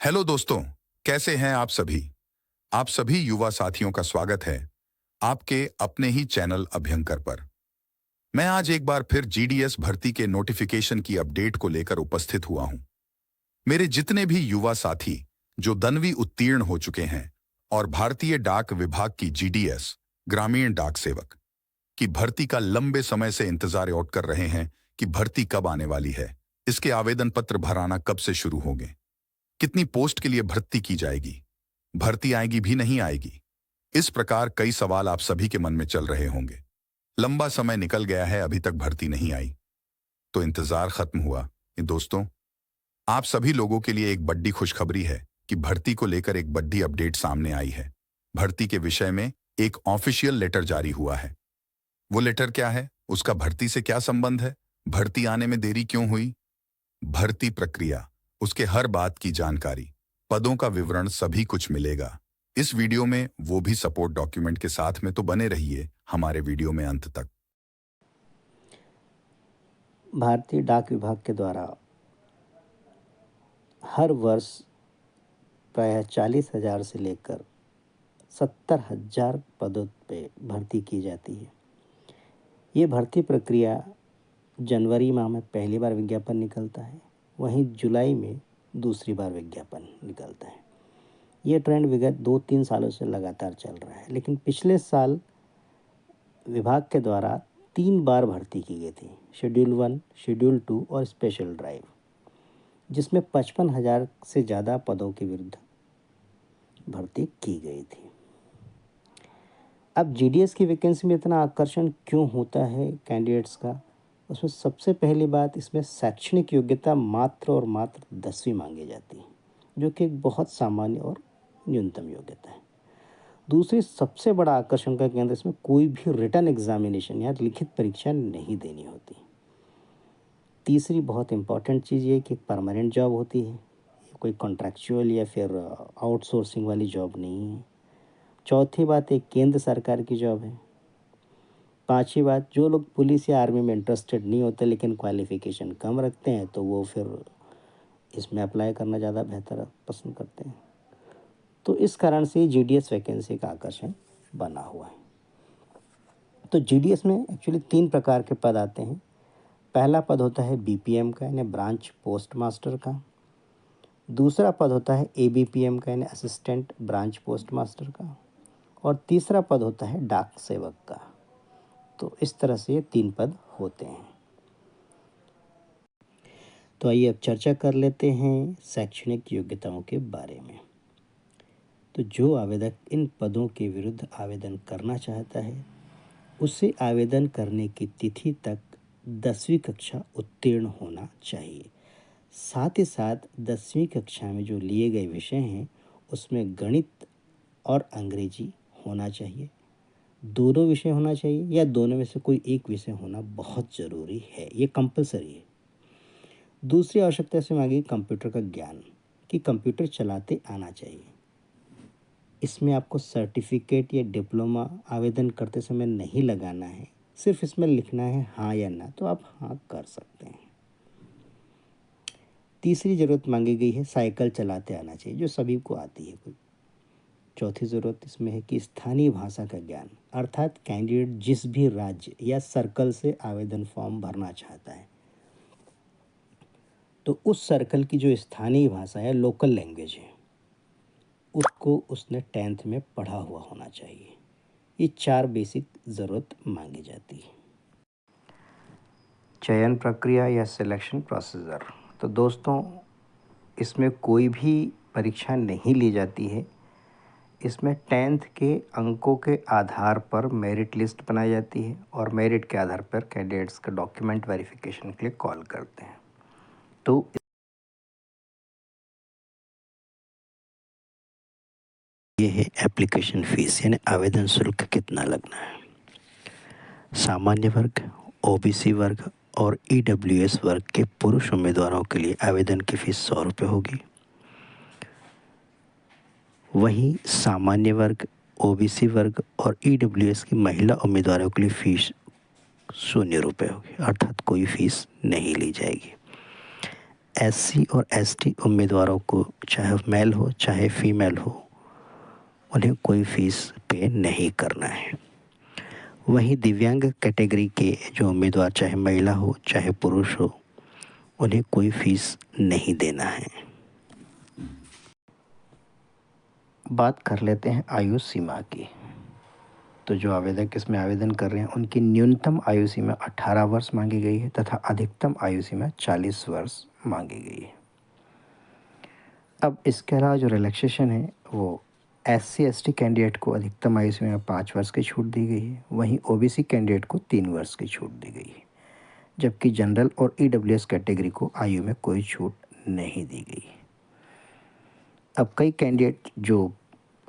Hello दोस्तों, कैसे हैं आप सभी? आप सभी युवा साथियों का स्वागत है आपके अपने ही चैनल अभ्यंकर पर। मैं आज एक बार फिर जीडीएस भर्ती के नोटिफिकेशन की अपडेट को लेकर उपस्थित हुआ हूं। मेरे जितने भी युवा साथी जो 10वीं उत्तीर्ण हो चुके हैं और भारतीय डाक विभाग की जीडीएस ग्रामीण डाक सेवक की भर्ती का लंबे समय से इंतजार और कर रहे हैं कि भर्ती कब आने वाली है, इसके आवेदन पत्र भराना कब से शुरू होंगे, कितनी पोस्ट के लिए भर्ती की जाएगी, भर्ती आएगी भी नहीं आएगी। इस प्रकार कई सवाल आप सभी के मन में चल रहे होंगे। लंबा समय निकल गया है, अभी तक भर्ती नहीं आई, तो इंतजार खत्म हुआ। दोस्तों, आप सभी लोगों के लिए एक बड़ी खुशखबरी है कि भर्ती को लेकर एक बड़ी अपडेट सामने आई है। भर्ती के विषय में एक ऑफिशियल लेटर जारी हुआ है। वो लेटर क्या है, उसका भर्ती से क्या संबंध है, भर्ती आने में देरी क्यों हुई, भर्ती प्रक्रिया, उसके हर बात की जानकारी, पदों का विवरण, सभी कुछ मिलेगा इस वीडियो में, वो भी सपोर्ट डॉक्यूमेंट के साथ में। तो बने रहिए हमारे वीडियो में अंत तक। भारतीय डाक विभाग के द्वारा हर वर्ष प्रायः 40,000 से लेकर 70,000 पदों पे भर्ती की जाती है। ये भर्ती प्रक्रिया जनवरी माह में पहली बार विज्ञापन निकलता है, वहीं जुलाई में दूसरी बार विज्ञापन निकलता है। ये ट्रेंड विगत 2-3 सालों से लगातार चल रहा है, लेकिन पिछले साल विभाग के द्वारा 3 बार भर्ती की गई थी, शेड्यूल 1, शेड्यूल 2 और स्पेशल ड्राइव, जिसमें 55,000 से ज़्यादा पदों के विरुद्ध भर्ती की गई थी। अब जीडीएस की वैकेंसी में इतना आकर्षण क्यों होता है कैंडिडेट्स का? उसमें सबसे पहली बात, इसमें शैक्षणिक योग्यता मात्र और मात्र 10वीं मांगी जाती है, जो कि एक बहुत सामान्य और न्यूनतम योग्यता है। दूसरी सबसे बड़ा आकर्षण का केंद्र, इसमें कोई भी रिटन एग्जामिनेशन या लिखित परीक्षा नहीं देनी होती। तीसरी बहुत इम्पॉर्टेंट चीज़ ये कि एक परमानेंट जॉब होती है, कोई कॉन्ट्रैक्चुअल या फिर आउटसोर्सिंग वाली जॉब नहीं है। चौथी बात, एक केंद्र सरकार की जॉब है। पांचवी बात, जो लोग पुलिस या आर्मी में इंटरेस्टेड नहीं होते लेकिन क्वालिफिकेशन कम रखते हैं, तो वो फिर इसमें अप्लाई करना ज़्यादा बेहतर पसंद करते हैं। तो इस कारण से जीडीएस वैकेंसी का आकर्षण बना हुआ है। तो जीडीएस में एक्चुअली 3 प्रकार के पद आते हैं। पहला पद होता है बीपीएम का, यानी ब्रांच पोस्ट मास्टर का। दूसरा पद होता है एबीपीएम का, यानी असिस्टेंट ब्रांच पोस्ट मास्टर का। और तीसरा पद होता है डाक सेवक का। तो इस तरह से ये 3 पद होते हैं। तो आइए अब चर्चा कर लेते हैं शैक्षणिक योग्यताओं के बारे में। तो जो आवेदक इन पदों के विरुद्ध आवेदन करना चाहता है, उसे आवेदन करने की तिथि तक 10वीं कक्षा उत्तीर्ण होना चाहिए। साथ ही साथ 10वीं कक्षा में जो लिए गए विषय हैं, उसमें गणित और अंग्रेजी होना चाहिए। दोनों विषय होना चाहिए या दोनों में से कोई एक विषय होना बहुत ज़रूरी है, ये कंपलसरी है। दूसरी आवश्यकता से मांगी कंप्यूटर का ज्ञान, कि कंप्यूटर चलाते आना चाहिए। इसमें आपको सर्टिफिकेट या डिप्लोमा आवेदन करते समय नहीं लगाना है, सिर्फ इसमें लिखना है हाँ या ना, तो आप हाँ कर सकते हैं। तीसरी ज़रूरत मांगी गई है साइकिल चलाते आना चाहिए, जो सभी को आती है। चौथी ज़रूरत इसमें है कि स्थानीय भाषा का ज्ञान, अर्थात कैंडिडेट जिस भी राज्य या सर्कल से आवेदन फॉर्म भरना चाहता है, तो उस सर्कल की जो स्थानीय भाषा है, लोकल लैंग्वेज है, उसको उसने 10th में पढ़ा हुआ होना चाहिए। ये 4 बेसिक ज़रूरत मांगी जाती है। चयन प्रक्रिया या सिलेक्शन प्रोसीजर, तो दोस्तों इसमें कोई भी परीक्षा नहीं ली जाती है। इसमें 10th के अंकों के आधार पर मेरिट लिस्ट बनाई जाती है और मेरिट के आधार पर कैंडिडेट्स का डॉक्यूमेंट वेरिफिकेशन के लिए कॉल करते हैं। तो ये है एप्लीकेशन फ़ीस, यानी आवेदन शुल्क कितना लगना है। सामान्य वर्ग, ओबीसी वर्ग और ईडब्ल्यूएस वर्ग के पुरुष उम्मीदवारों के लिए आवेदन की फ़ीस 100 रुपये होगी। वहीं सामान्य वर्ग, ओबीसी वर्ग और ईडब्ल्यूएस की महिला उम्मीदवारों के लिए फ़ीस 0 रुपये होगी, अर्थात कोई फ़ीस नहीं ली जाएगी। एससी और एसटी उम्मीदवारों को, चाहे मेल हो चाहे फीमेल हो, उन्हें कोई फीस पे नहीं करना है। वहीं दिव्यांग कैटेगरी के जो उम्मीदवार, चाहे महिला हो चाहे पुरुष हो, उन्हें कोई फीस नहीं देना है। बात कर लेते हैं आयु सीमा की। तो जो आवेदक इसमें आवेदन कर रहे हैं, उनकी न्यूनतम आयु सीमा 18 वर्ष मांगी गई है तथा अधिकतम आयु सीमा 40 वर्ष मांगी गई है। अब इसके अलावा जो रिलैक्सेशन है वो एससी एसटी कैंडिडेट को अधिकतम आयु सीमा में 5 वर्ष की छूट दी गई है। वहीं ओबीसी कैंडिडेट को 3 वर्ष की छूट दी गई है, जबकि जनरल और ईडब्ल्यूएस कैटेगरी को आयु में कोई छूट नहीं दी गई। अब कई कैंडिडेट जो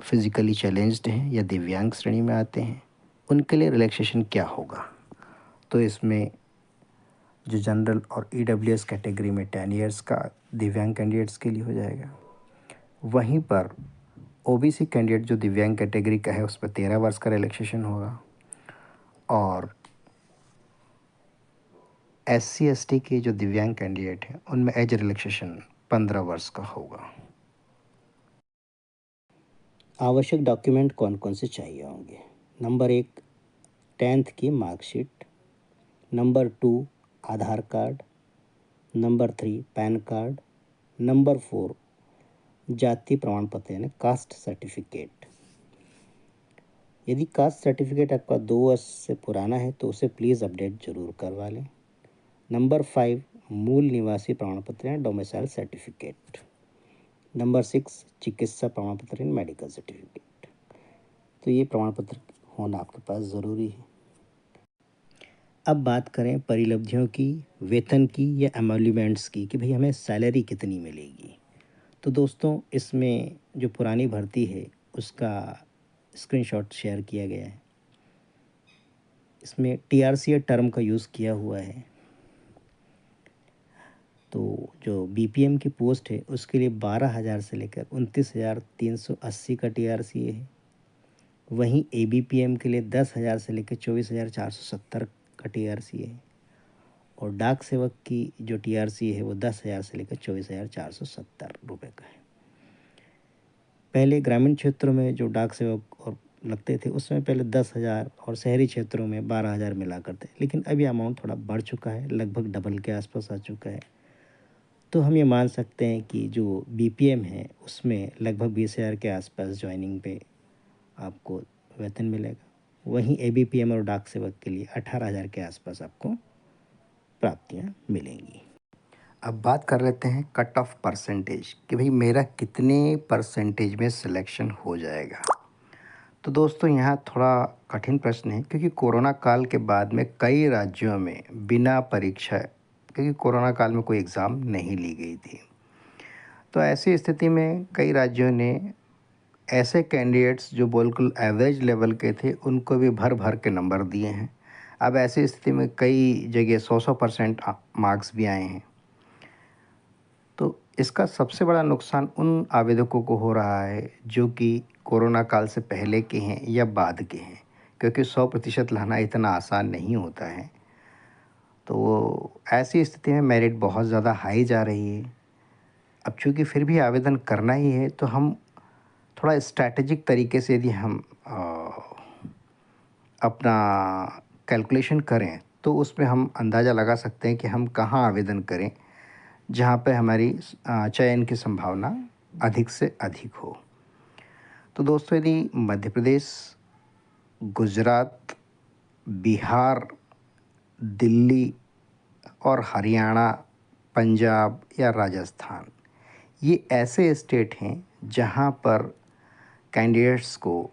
फिजिकली चैलेंज्ड हैं या दिव्यांग श्रेणी में आते हैं, उनके लिए रिलैक्सेशन क्या होगा? तो इसमें जो जनरल और ईडब्ल्यूएस कैटेगरी में 10 इयर्स का दिव्यांग कैंडिडेट्स के लिए हो जाएगा। वहीं पर ओबीसी कैंडिडेट जो दिव्यांग कैटेगरी का है, उस पर 13 वर्ष का रिलैक्सेशन होगा। और एससी एसटी के जो दिव्यांग कैंडिडेट हैं, उनमें एज रिलैक्सेशन 15 वर्ष का होगा। आवश्यक डॉक्यूमेंट कौन कौन से चाहिए होंगे? नंबर 1, 10th की marksheet. Number 2, Aadhaar card. Number 3, PAN card. Number 4, जाति प्रमाण पत्र यानी कास्ट सर्टिफिकेट। यदि कास्ट सर्टिफिकेट आपका 2 वर्ष से पुराना है तो उसे प्लीज़ अपडेट ज़रूर करवा लें। नंबर 5, मूल निवासी प्रमाण पत्र यानी डोमिसाइल सर्टिफिकेट। नंबर 6, चिकित्सा प्रमाण पत्र यानी मेडिकल सर्टिफिकेट। तो ये प्रमाण पत्र होना आपके पास ज़रूरी है। अब बात करें परिलब्धियों की, वेतन की या एमोल्यूमेंट्स की, कि भाई हमें सैलरी कितनी मिलेगी। तो दोस्तों, इसमें जो पुरानी भर्ती है उसका स्क्रीनशॉट शेयर किया गया है। इसमें टीआरसी टर्म का यूज़ किया हुआ है। तो जो बीपीएम की पोस्ट है उसके लिए 12,000 से लेकर 29,380 का टीआरसी है। वहीं एबीपीएम के लिए 10,000 से लेकर 24,470 का टीआरसी है। और डाक सेवक की जो टीआरसी है वो 10,000 से लेकर 24,470 रुपये का है। पहले ग्रामीण क्षेत्रों में जो डाक सेवक और लगते थे उसमें पहले 10,000 और शहरी क्षेत्रों में 12,000 मिला करते, लेकिन अभी अमाउंट थोड़ा बढ़ चुका है, लगभग डबल के आसपास आ चुका है। तो हम ये मान सकते हैं कि जो बीपीएम है उसमें लगभग 20,000 के आसपास ज्वाइनिंग पे आपको वेतन मिलेगा। वहीं एबीपीएम और डाक सेवक के लिए 18,000 के आसपास आपको प्राप्तियां मिलेंगी। अब बात कर लेते हैं कट ऑफ परसेंटेज, कि भाई मेरा कितने परसेंटेज में सिलेक्शन हो जाएगा। तो दोस्तों, यहाँ थोड़ा कठिन प्रश्न है, क्योंकि कोरोना काल के बाद में कई राज्यों में बिना परीक्षा, क्योंकि कोरोना काल में कोई एग्ज़ाम नहीं ली गई थी, तो ऐसी स्थिति में कई राज्यों ने ऐसे कैंडिडेट्स जो बिल्कुल एवरेज लेवल के थे उनको भी भर भर के नंबर दिए हैं। अब ऐसी स्थिति में कई जगह 100% मार्क्स भी आए हैं। तो इसका सबसे बड़ा नुकसान उन आवेदकों को हो रहा है जो कि कोरोना काल से पहले के हैं या बाद के हैं, क्योंकि 100% लाना इतना आसान नहीं होता है। तो ऐसी स्थिति में मेरिट बहुत ज़्यादा हाई जा रही है। अब चूँकि फिर भी आवेदन करना ही है, तो हम थोड़ा स्ट्रैटेजिक तरीके से यदि हम अपना कैलकुलेशन करें तो उसमें हम अंदाज़ा लगा सकते हैं कि हम कहाँ आवेदन करें जहाँ पे हमारी चयन की संभावना अधिक से अधिक हो। तो दोस्तों, यदि मध्य प्रदेश, गुजरात, बिहार, दिल्ली और हरियाणा, पंजाब या राजस्थान, ये ऐसे स्टेट हैं जहाँ पर कैंडिडेट्स को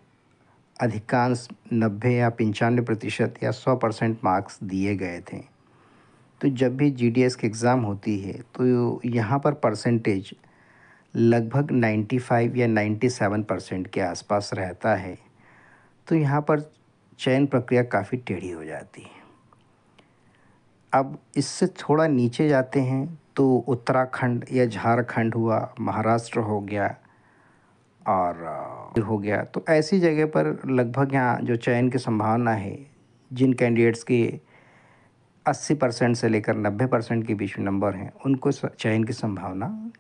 अधिकांश 90 या 95% या 100% मार्क्स दिए गए थे, तो जब भी जीडीएस की एग्ज़ाम होती है तो यहाँ पर परसेंटेज लगभग 95 या 97% के आसपास रहता है। तो यहाँ पर चयन प्रक्रिया काफ़ी टेढ़ी हो जाती है। अब इससे थोड़ा नीचे जाते हैं तो उत्तराखंड या झारखंड हुआ, महाराष्ट्र हो गया और हो गया, तो ऐसी जगह पर लगभग यहाँ जो चयन की संभावना है, जिन कैंडिडेट्स की 80% से लेकर 90% के बीच में नंबर हैं, उनको चयन की संभावना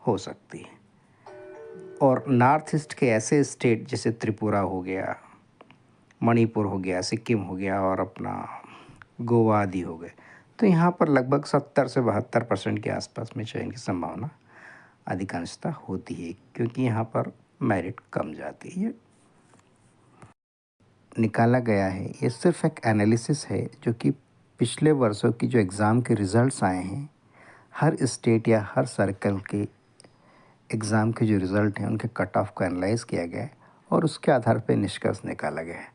हो सकती है। और नॉर्थ ईस्ट के ऐसे स्टेट जैसे त्रिपुरा हो गया, मणिपुर हो गया, सिक्किम हो गया और अपना गोवा आदि हो गए, तो यहाँ पर लगभग 70 से 72% के आसपास में चयन की संभावना अधिकांशतः होती है, क्योंकि यहाँ पर मेरिट कम जाती है। निकाला गया है, ये सिर्फ एक एनालिसिस है जो कि पिछले वर्षों की जो एग्ज़ाम के रिज़ल्ट्स आए हैं, हर स्टेट या हर सर्कल के एग्ज़ाम के जो रिज़ल्ट हैं उनके कट ऑफ को एनालाइज़ किया गया है और उसके आधार पर निष्कर्ष निकाला गया है।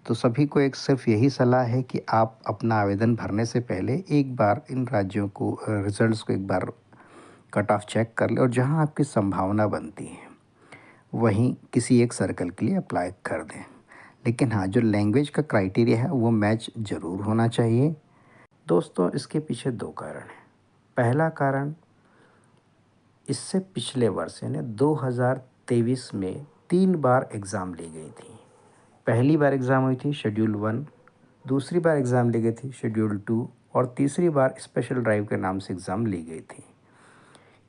तो सभी को एक सिर्फ यही सलाह है कि आप अपना आवेदन भरने से पहले एक बार इन राज्यों को रिज़ल्ट्स को एक बार कट ऑफ चेक कर लें और जहां आपकी संभावना बनती है वहीं किसी एक सर्कल के लिए अप्लाई कर दें। लेकिन हाँ, जो लैंग्वेज का क्राइटेरिया है वो मैच ज़रूर होना चाहिए। दोस्तों, इसके पीछे 2 कारण हैं। पहला कारण, इससे पिछले वर्ष यानी 2023 में 3 बार एग्ज़ाम ली गई थी। पहली बार एग्ज़ाम हुई थी शेड्यूल 1, दूसरी बार एग्ज़ाम ली गई थी शेड्यूल 2 और तीसरी बार स्पेशल ड्राइव के नाम से एग्ज़ाम ली गई थी।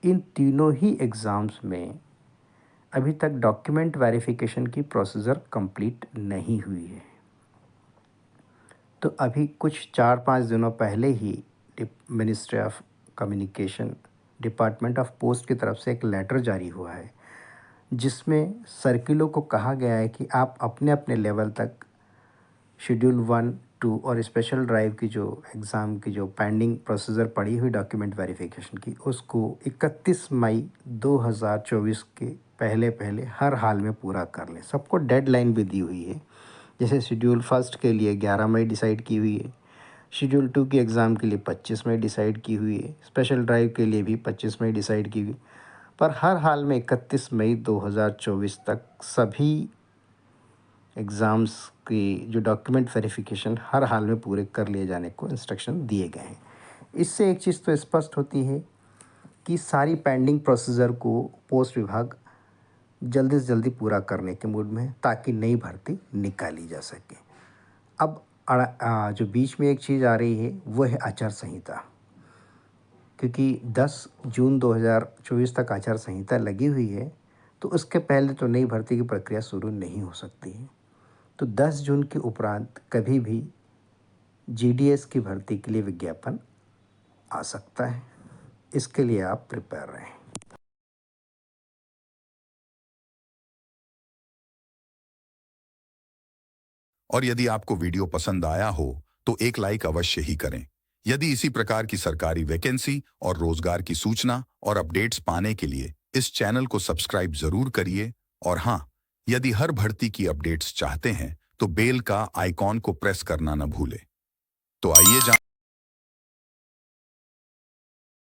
इन तीनों ही एग्ज़ाम्स में अभी तक डॉक्यूमेंट वेरिफिकेशन की प्रोसीजर कंप्लीट नहीं हुई है। तो अभी कुछ 4-5 दिनों पहले ही ministry of communication, department of post की तरफ से एक लेटर जारी हुआ है जिसमें सर्किलों को कहा गया है कि आप अपने अपने लेवल तक शेड्यूल 1, 2 और स्पेशल ड्राइव की जो एग्ज़ाम की जो पेंडिंग प्रोसीजर पड़ी हुई डॉक्यूमेंट वेरिफिकेशन की, उसको 31 मई 2024 के पहले पहले हर हाल में पूरा कर लें। सबको डेडलाइन भी दी हुई है। जैसे शेड्यूल 1 के लिए 11 मई डिसाइड की हुई है, शेड्यूल 2 की एग्ज़ाम के लिए 25 मई डिसाइड की हुई है, स्पेशल ड्राइव के लिए भी 25 मई डिसाइड की हुई, पर हर हाल में 31 मई 2024 तक सभी एग्ज़ाम्स की जो डॉक्यूमेंट वेरिफिकेशन हर हाल में पूरे कर लिए जाने को इंस्ट्रक्शन दिए गए हैं। इससे एक चीज़ तो स्पष्ट होती है कि सारी पेंडिंग प्रोसीजर को पोस्ट विभाग जल्दी से जल्दी पूरा करने के मूड में है ताकि नई भर्ती निकाली जा सके। अब जो बीच में एक चीज़ आ रही है वो है आचार संहिता, क्योंकि 10 जून 2024 तक आचार संहिता लगी हुई है, तो उसके पहले तो नई भर्ती की प्रक्रिया शुरू नहीं हो सकती है। तो 10 जून के उपरांत कभी भी जीडीएस की भर्ती के लिए विज्ञापन आ सकता है। इसके लिए आप प्रिपेयर रहें। और यदि आपको वीडियो पसंद आया हो तो एक लाइक अवश्य ही करें। यदि इसी प्रकार की सरकारी वैकेंसी और रोजगार की सूचना और अपडेट्स पाने के लिए इस चैनल को सब्सक्राइब जरूर करिए। और हाँ, यदि हर भर्ती की अपडेट्स चाहते हैं तो बेल का आइकॉन को प्रेस करना न भूलें। तो आइए